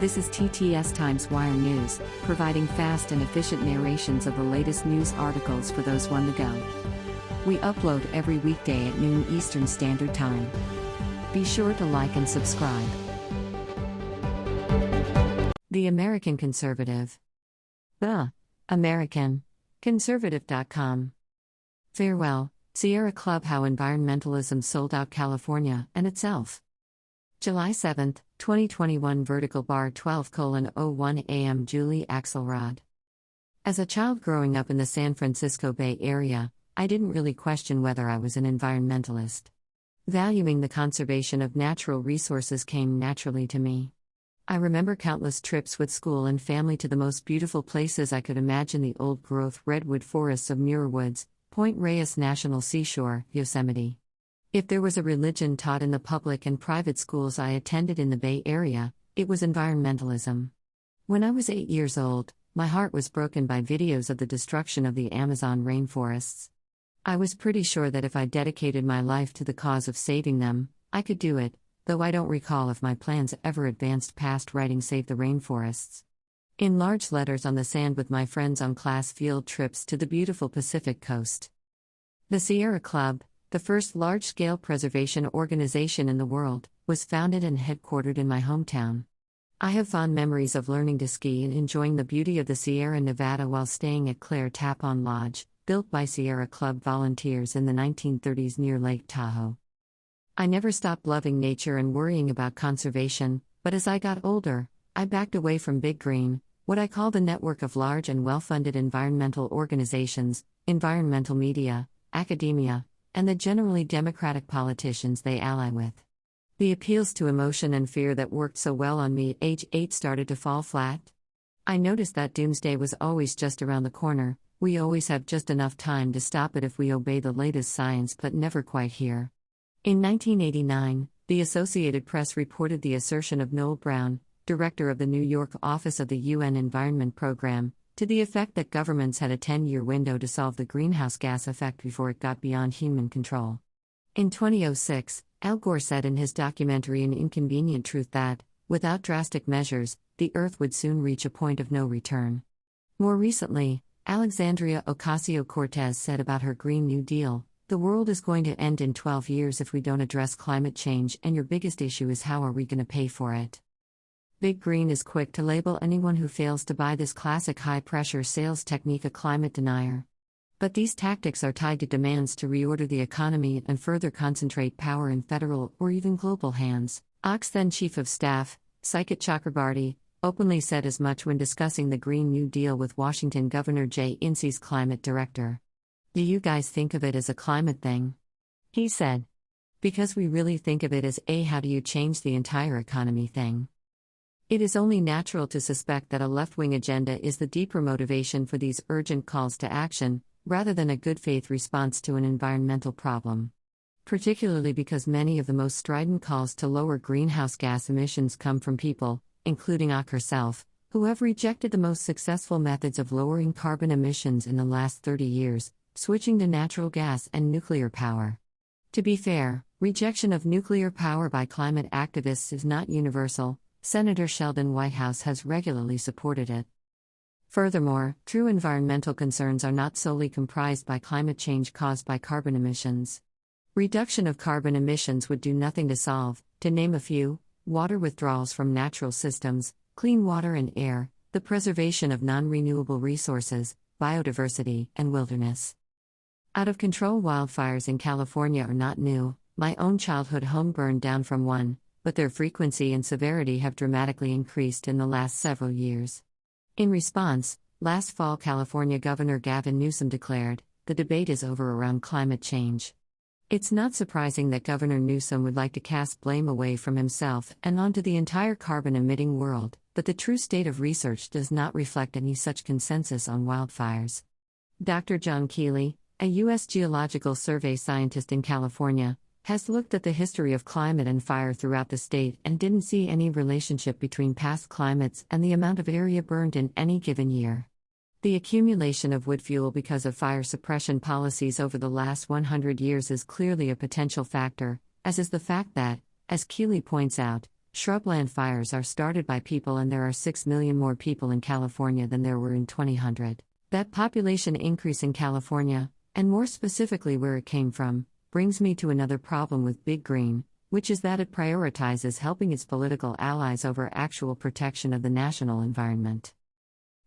This is TTS Times Wire News, providing fast and efficient narrations of the latest news articles for those on the go. We upload every weekday at noon Eastern Standard Time. Be sure to like and subscribe. The American Conservative. The American Conservative.com. Farewell, Sierra Club: How Environmentalism Sold Out California and Itself. July 7, 2021. Vertical bar 12:01 a.m. Julie Axelrod. As a child growing up in the San Francisco Bay Area, I didn't really question whether I was an environmentalist. Valuing the conservation of natural resources came naturally to me. I remember countless trips with school and family to the most beautiful places I could imagine: the old-growth redwood forests of Muir Woods, Point Reyes National Seashore, Yosemite. If there was a religion taught in the public and private schools I attended in the Bay Area, it was environmentalism. When I was 8 years old, my heart was broken by videos of the destruction of the Amazon rainforests. I was pretty sure that if I dedicated my life to the cause of saving them, I could do it, though I don't recall if my plans ever advanced past writing "Save the Rainforests" in large letters on the sand with my friends on class field trips to the beautiful Pacific coast. The Sierra Club, the first large-scale preservation organization in the world, was founded and headquartered in my hometown. I have fond memories of learning to ski and enjoying the beauty of the Sierra Nevada while staying at Claire Tapon Lodge, built by Sierra Club volunteers in the 1930s near Lake Tahoe. I never stopped loving nature and worrying about conservation, but as I got older, I backed away from Big Green, what I call the network of large and well-funded environmental organizations, environmental media, academia, and the generally democratic politicians they ally with. The appeals to emotion and fear that worked so well on me at age 8 started to fall flat. I noticed that doomsday was always just around the corner. We always have just enough time to stop it if we obey the latest science, but never quite here. In 1989, the Associated Press reported the assertion of Noel Brown, director of the New York office of the UN Environment Program, to the effect that governments had a 10-year window to solve the greenhouse gas effect before it got beyond human control. In 2006, Al Gore said in his documentary An Inconvenient Truth that, without drastic measures, the Earth would soon reach a point of no return. More recently, Alexandria Ocasio-Cortez said about her Green New Deal, "The world is going to end in 12 years if we don't address climate change, and your biggest issue is how are we going to pay for it?" Big Green is quick to label anyone who fails to buy this classic high-pressure sales technique a climate denier. But these tactics are tied to demands to reorder the economy and further concentrate power in federal or even global hands. Ox then Chief of Staff, Saikat Chakrabarti, openly said as much when discussing the Green New Deal with Washington Governor Jay Inslee's climate director. "Do you guys think of it as a climate thing?" he said. "Because we really think of it as a how do you change the entire economy thing." It is only natural to suspect that a left-wing agenda is the deeper motivation for these urgent calls to action, rather than a good-faith response to an environmental problem. Particularly because many of the most strident calls to lower greenhouse gas emissions come from people, including Ock herself, who have rejected the most successful methods of lowering carbon emissions in the last 30 years, switching to natural gas and nuclear power. To be fair, rejection of nuclear power by climate activists is not universal. Senator Sheldon Whitehouse has regularly supported it. Furthermore, true environmental concerns are not solely comprised by climate change caused by carbon emissions. Reduction of carbon emissions would do nothing to solve, to name a few, water withdrawals from natural systems, clean water and air, the preservation of non-renewable resources, biodiversity, and wilderness. Out-of-control wildfires in California are not new. My own childhood home burned down from one, but their frequency and severity have dramatically increased in the last several years. In response, last fall California Governor Gavin Newsom declared, "The debate is over around climate change." It's not surprising that Governor Newsom would like to cast blame away from himself and onto the entire carbon-emitting world, but the true state of research does not reflect any such consensus on wildfires. Dr. John Keeley, a U.S. Geological Survey scientist in California, has looked at the history of climate and fire throughout the state and didn't see any relationship between past climates and the amount of area burned in any given year. The accumulation of wood fuel because of fire suppression policies over the last 100 years is clearly a potential factor, as is the fact that, as Keeley points out, Shrubland fires are started by people, and there are 6 million more people in California than there were in 2000. That population increase in California, and more specifically where it came from, brings me to another problem with Big Green, which is that it prioritizes helping its political allies over actual protection of the national environment.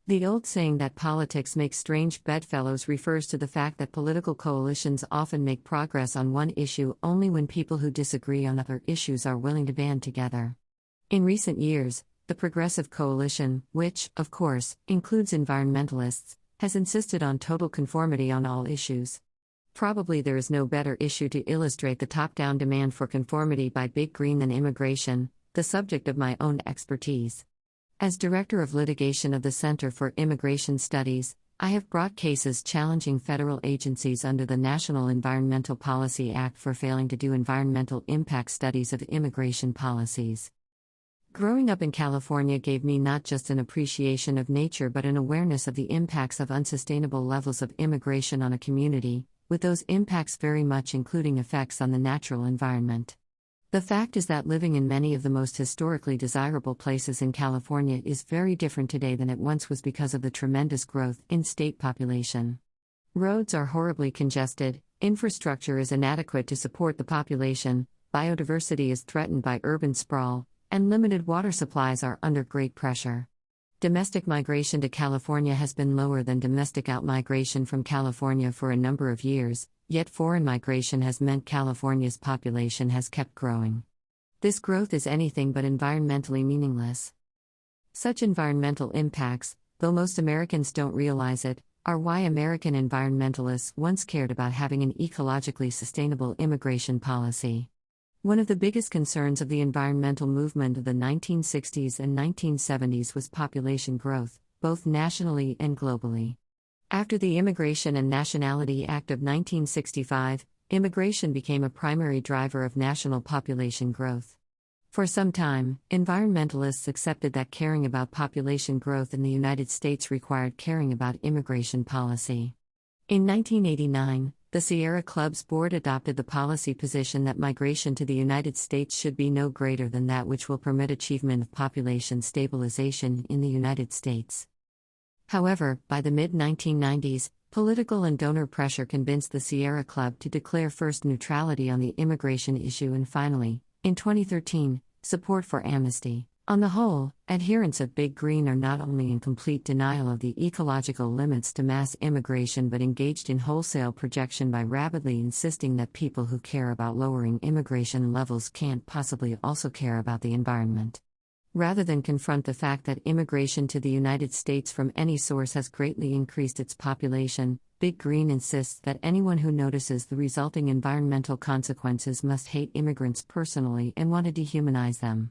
The old saying that politics makes strange bedfellows refers to the fact that political coalitions often make progress on one issue only when people who disagree on other issues are willing to band together. In recent years, the Progressive Coalition, which, of course, includes environmentalists, has insisted on total conformity on all issues. Probably there is no better issue to illustrate the top-down demand for conformity by Big Green than immigration, the subject of my own expertise. As Director of Litigation of the Center for Immigration Studies, I have brought cases challenging federal agencies under the National Environmental Policy Act for failing to do environmental impact studies of immigration policies. Growing up in California gave me not just an appreciation of nature but an awareness of the impacts of unsustainable levels of immigration on a community, with those impacts very much including effects on the natural environment. The fact is that living in many of the most historically desirable places in California is very different today than it once was because of the tremendous growth in state population. Roads are horribly congested, infrastructure is inadequate to support the population, biodiversity is threatened by urban sprawl, and limited water supplies are under great pressure. Domestic migration to California has been lower than domestic outmigration from California for a number of years, yet foreign migration has meant California's population has kept growing. This growth is anything but environmentally meaningless. Such environmental impacts, though most Americans don't realize it, are why American environmentalists once cared about having an ecologically sustainable immigration policy. One of the biggest concerns of the environmental movement of the 1960s and 1970s was population growth, both nationally and globally. After the Immigration and Nationality Act of 1965, immigration became a primary driver of national population growth. For some time, environmentalists accepted that caring about population growth in the United States required caring about immigration policy. In 1989, the Sierra Club's board adopted the policy position that migration to the United States should be no greater than that which will permit achievement of population stabilization in the United States. However, by the mid-1990s, political and donor pressure convinced the Sierra Club to declare first neutrality on the immigration issue and finally, in 2013, support for amnesty. On the whole, adherents of Big Green are not only in complete denial of the ecological limits to mass immigration but engaged in wholesale projection by rapidly insisting that people who care about lowering immigration levels can't possibly also care about the environment. Rather than confront the fact that immigration to the United States from any source has greatly increased its population, Big Green insists that anyone who notices the resulting environmental consequences must hate immigrants personally and want to dehumanize them.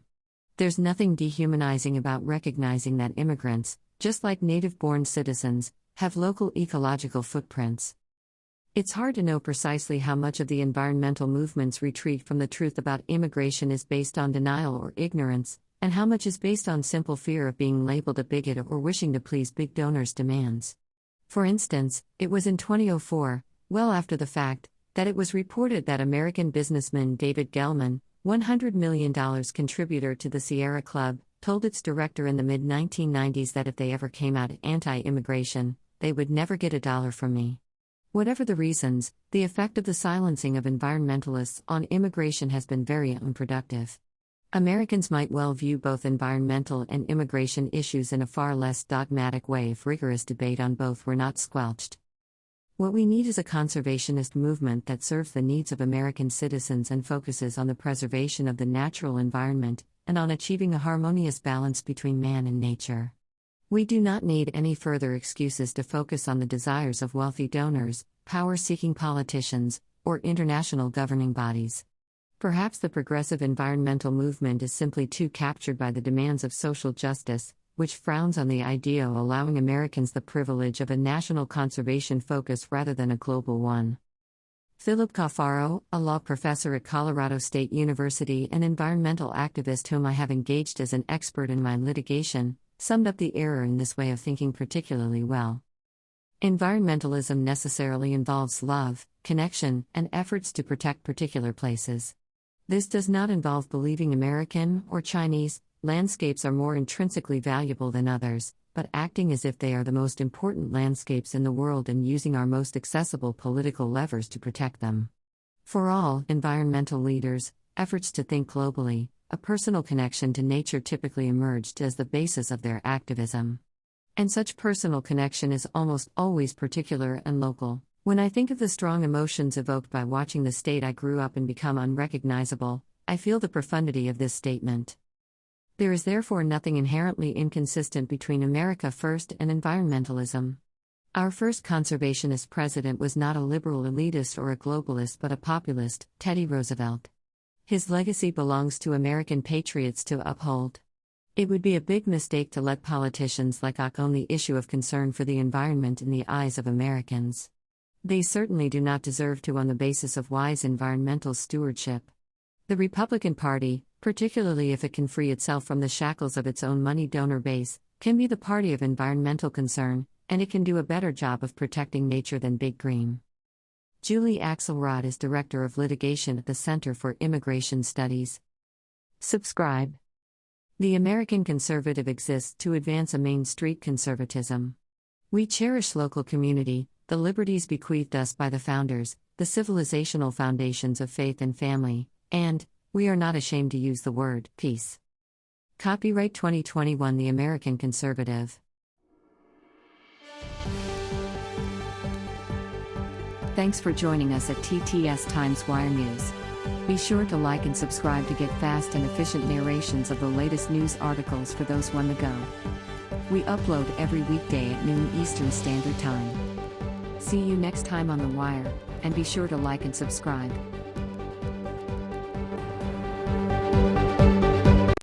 There's nothing dehumanizing about recognizing that immigrants, just like native-born citizens, have local ecological footprints. It's hard to know precisely how much of the environmental movement's retreat from the truth about immigration is based on denial or ignorance, and how much is based on simple fear of being labeled a bigot or wishing to please big donors' demands. For instance, it was in 2004, well after the fact, that it was reported that American businessman David Gelman, $100 million contributor to the Sierra Club, told its director in the mid-1990s that if they ever came out anti-immigration, they would never get $1 from me. Whatever the reasons, the effect of the silencing of environmentalists on immigration has been very unproductive. Americans might well view both environmental and immigration issues in a far less dogmatic way if rigorous debate on both were not squelched. What we need is a conservationist movement that serves the needs of American citizens and focuses on the preservation of the natural environment, and on achieving a harmonious balance between man and nature. We do not need any further excuses to focus on the desires of wealthy donors, power-seeking politicians, or international governing bodies. Perhaps the progressive environmental movement is simply too captured by the demands of social justice, which frowns on the idea of allowing Americans the privilege of a national conservation focus rather than a global one. Philip Caffaro, a law professor at Colorado State University and environmental activist whom I have engaged as an expert in my litigation, summed up the error in this way of thinking particularly well. Environmentalism necessarily involves love, connection, and efforts to protect particular places. This does not involve believing American or Chinese landscapes are more intrinsically valuable than others, but acting as if they are the most important landscapes in the world and using our most accessible political levers to protect them. For all environmental leaders, efforts to think globally, a personal connection to nature typically emerged as the basis of their activism. And such personal connection is almost always particular and local. When I think of the strong emotions evoked by watching the state I grew up in become unrecognizable, I feel the profundity of this statement. There is therefore nothing inherently inconsistent between America First and environmentalism. Our first conservationist president was not a liberal elitist or a globalist but a populist, Teddy Roosevelt. His legacy belongs to American patriots to uphold. It would be a big mistake to let politicians like own the issue of concern for the environment in the eyes of Americans. They certainly do not deserve to on the basis of wise environmental stewardship. The Republican Party, particularly if it can free itself from the shackles of its own money donor base, can be the party of environmental concern, and it can do a better job of protecting nature than Big Green. Julie Axelrod is Director of Litigation at the Center for Immigration Studies. Subscribe. The American conservative exists to advance a Main Street conservatism. We cherish local community, the liberties bequeathed us by the founders, the civilizational foundations of faith and family, and, we are not ashamed to use the word, peace. Copyright 2021 The American Conservative. Thanks for joining us at TTS Times Wire News. Be sure to like and subscribe to get fast and efficient narrations of the latest news articles for those on the go. We upload every weekday at noon Eastern Standard Time. See you next time on The Wire, and be sure to like and subscribe.